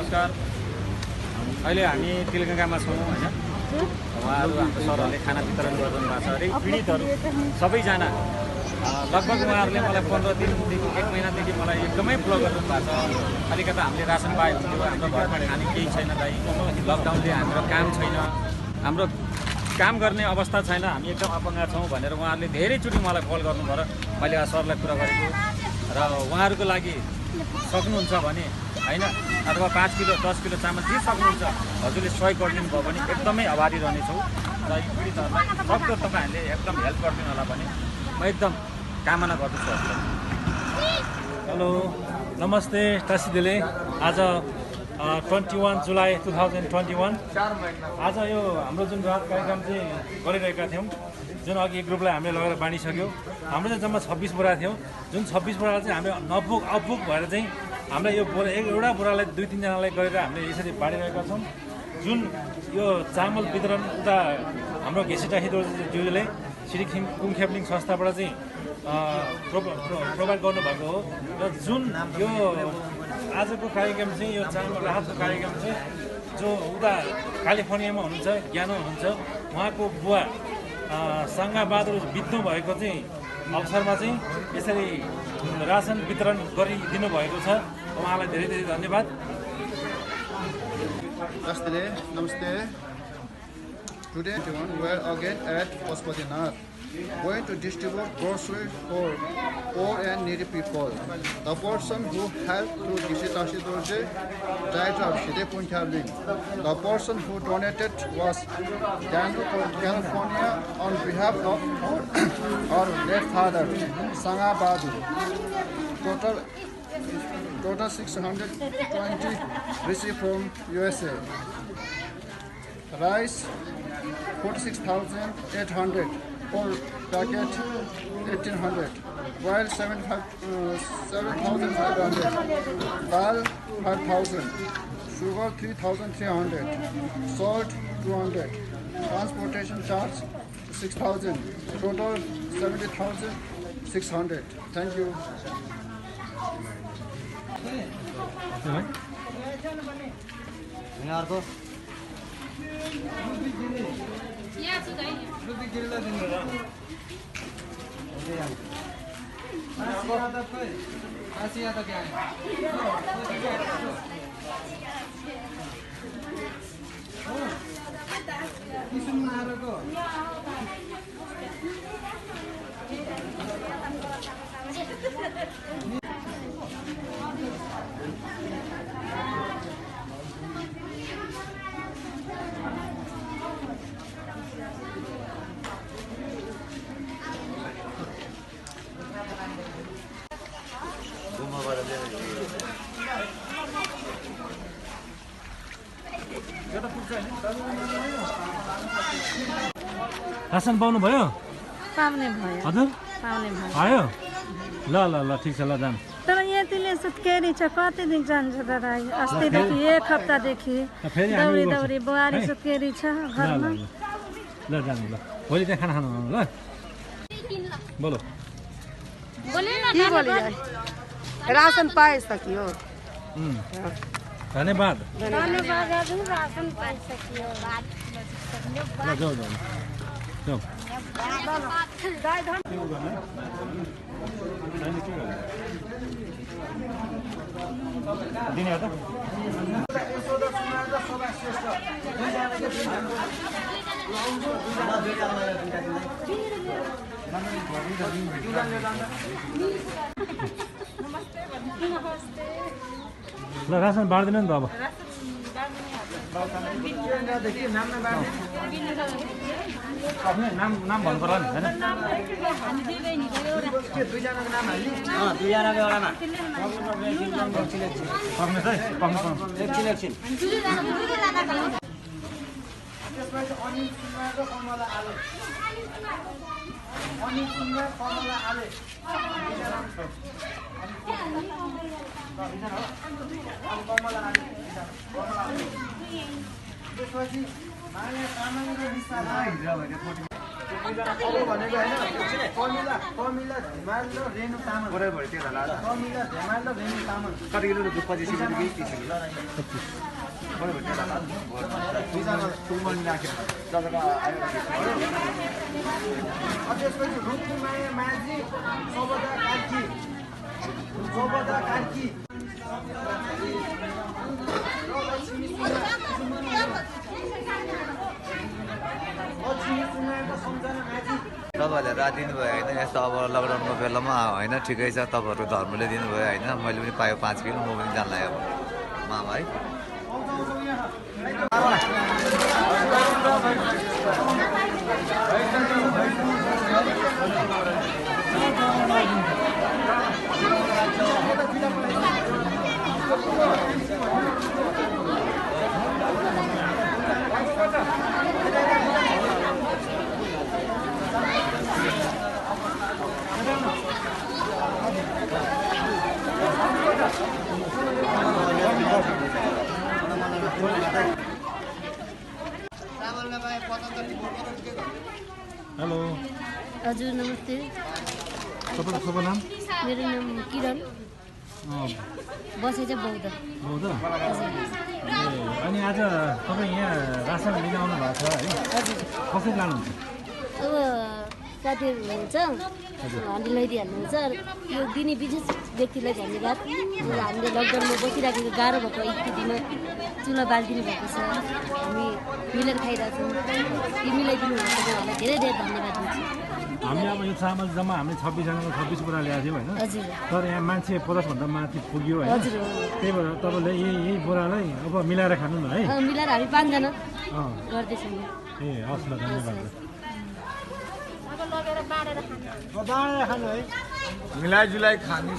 नमस्कार। अहिले हामी तिलगङ्गामा छौँ होइन। उहाँहरू हाम्रो सरहरूले खाना वितरण गरिरहनु भएको छ अरे पीडितहरू सबैजना। लगभग उहाँहरूले मलाई 15 दिनदेखि 1 महिनादेखि मलाई एकदमै फ्लो गरिरहनु भएको छ। अलिकता हामीले रासन पाए हुन्थ्यो, हाम्रो घरमा खाने केही छैन दाइ। लकडाउनले हाम्रो काम छैन, हाम्रो काम गर्ने अवस्था छैन, हामी एकदम अपङ्ग छौँ भनेर उहाँहरूले धेरैचोटि मलाई कल गर्नुभयो र मैले सरलाई कुरा गरेको र उहाँहरूको लागि सक्नुहुन्छ भने होइन अथवा 5 किलो 10 किलो चामल जे सक्नुहुन्छ हजुरले सहयोग गरिदिनु भयो भने एकदमै आभारी रहनेछौँ र यी पीडितहरूलाई सक्दो तपाईँहरूले एकदम हेल्प गरिदिनु होला भने म एकदम कामना गर्दछु। हेलो नमस्ते टासी दिले। आज 21 जुलाई 2021 आज यो हाम्रो जुन राहत कार्यक्रम चाहिँ गरिरहेका थियौँ, जुन अघि एक ग्रुपलाई हामीले लगेर बाँडिसक्यो। हाम्रो चाहिँ जम्मा 26 बोरा थियो, जुन 26 बोरा चाहिँ हामीले अपुग भएर चाहिँ हामीले यो बोरा एउटा बोरालाई 2-3 जनालाई गरेर हामीले यसरी बाँडिरहेका छौँ। जुन यो चामल वितरण उता हाम्रो घेसिटाही ज्यूले श्री कुङखेप्लिङ संस्थाबाट चाहिँ प्रोभाइड गर्नुभएको हो र जुन यो आजको कार्यक्रम चाहिँ यो चामल राहतको कार्यक्रम चाहिँ जो उता क्यालिफोर्नियामा हुनुहुन्छ ज्ञानो हुनुहुन्छ उहाँको बुवा सङ्गाबहादुर बित्नु भएको चाहिँ अवसरमा चाहिँ यसरी रासन वितरण गरिदिनु भएको छ। उहाँलाई धेरै धेरै धन्यवाद। नमस्ते। Today we are again at Pasupatinath, going to distribute groceries for poor and needy people. The person who helped through Tashi Dorje died of Shide Punjabling. The person who donated was Daniel from California on behalf of our late father, Sangha Bahadur. Total 620 received from USA. Rice 46,800, for packet 1,800, oil 7,500, dal 5,000, sugar 3,300, salt 200, transportation charge 6,000, total 70,600. Thank you. रासन पाउनु भयो? पाउने भयो। हजुर पाउने भयो। आयो? ल ल ल ठिक छ, ल जाम। तर यतिले सुत्केरी छ, कति दिन जान्छ दादा? अस्तिदेखि 1 हप्तादेखि दौडी दौडी बुहारी सुत्केरी छ घरमा। ल जाम ल। भोलि त्यहाँ खाना खानु आउनु ल। बोलो। के बोली जाए? राशन पाइ सकियो। धन्यवाद। धन्यवाद दाजु, राशन पाइ सकियो। ल जाऊ जाऊ जाऊ। दिने हो त? ल रासन बाँड्दैन नि त अब। नाम भन्नु पर्ला नि होइन? सक्नुहोस् है, एकछिन। भनेको होइन कमिला कमिला धेमाल र रेणु तामाङ बराबर त्यो होला कमिला धेमाल र रेणु तामाङ कति किलो 25 किलो कि 30 किलो बराबर त्यो होला दुईजना सुमन राख्यो जग्गा आयो त्यसपछि रुक्मिमाया माझी सबदा कार्की तपाईँहरूले रात दिनुभयो होइन यस्तो अब लकडाउनको बेलामा होइन ठिकै छ तपाईँहरू धर्मले दिनुभयो होइन मैले पनि पायो 5 किलो म पनि जान्ला अब मामा है हेलो हजुर नमस्ते तपाईँको शुभ नाम मेरो नाम किरण बसे चाहिँ बौद्ध बौद्ध अनि आज तपाईँ यहाँ रासन लिन आउनु भएको छ है कसरी लानुहुन्छ अब साथीहरू हुनुहुन्छ हामीले लैदिइहाल्नुहुन्छ यो दिने विशेष व्यक्तिलाई धन्यवाद हामीले लकडाउनमा बसिराखेको गाह्रो भएको स्थितिमा चुला बालिदिनु भएको छ हामी मिलेर खाइरहेको छौँ यो मिलाइदिनु भएको छ उहाँलाई धेरै धेरै धन्यवाद दिन्छु हामीले अब यो चामल जम्मा हामीले 26जनाको 26 बोरा ल्याएको थियौँ होइन हजुर तर यहाँ मान्छे 50 भन्दा माथि पुग्यो होइन हजुर त्यही भएर तपाईँले यही बोरालाई अब मिलाएर खानु न है मिलाएर हामी 5 जना अँ गर्दैछौँ ए हस् ल धन्यवाद मिलाइजुलाई खानु